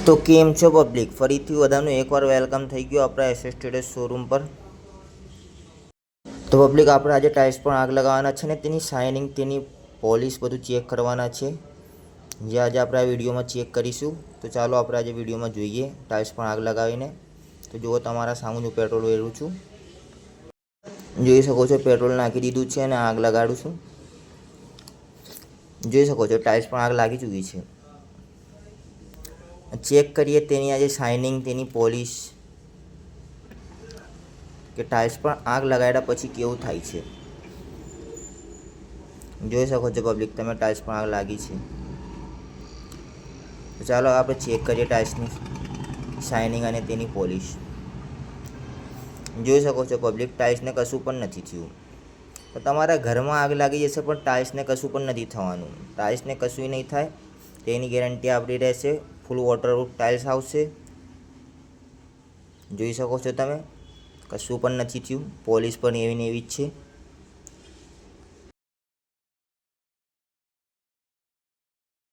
તો કેમ છો પબ્લિક, ફરીથી બધાનું એકવાર વેલકમ થઈ ગયું આપણા એસએસ ટ્રેડર્સ શોરૂમ પર। તો પબ્લિક આપણે આજે ટાઇલ્સ પણ આગ લગાવવાના છે ને તેની શાઇનિંગ, તેની પોલિશ બધું ચેક કરવાના છે, જે આજે આપણે આ વિડીયોમાં ચેક કરીશું। તો ચાલો આપણે આજે વિડીયોમાં જોઈએ ટાઇલ્સ પણ આગ લગાવીને। તો જુઓ તમારા સામે હું પેટ્રોલ વેરું છું, જોઈ શકો છો પેટ્રોલ નાખી દીધું છે અને આગ લગાડું છું। જોઈ શકો છો ટાઇલ્સ પણ આગ લાગી ચૂકી છે। ચેક કરીએ તેની આજે શાઇનિંગ, તેની પોલિશ, કે ટાઇલ્સ પણ આગ લગાડ્યા પછી કેવું થાય છે। જોઈ શકો છો પબ્લિક તમે ટાઇલ્સ પણ આગ લાગી છે। તો ચાલો આપણે ચેક કરીએ ટાઇલ્સની શાઇનિંગ અને તેની પોલિશ। જોઈ શકો છો પબ્લિક ટાઇલ્સને કશું પણ નથી થયું। તો તમારા ઘરમાં આગ લાગી જશે પણ ટાઇલ્સને કશું પણ નથી થવાનું। ટાઇલ્સને કશું નહીં થાય તેની ગેરંટી આપણી રહેશે। ફૂલ વોટરપ્રૂફ ટાઇલ્સ આવશે। જોઈ શકો છો તમે કશું પણ નથી થયું, પોલિશ પણ એવી ને એવી જ છે।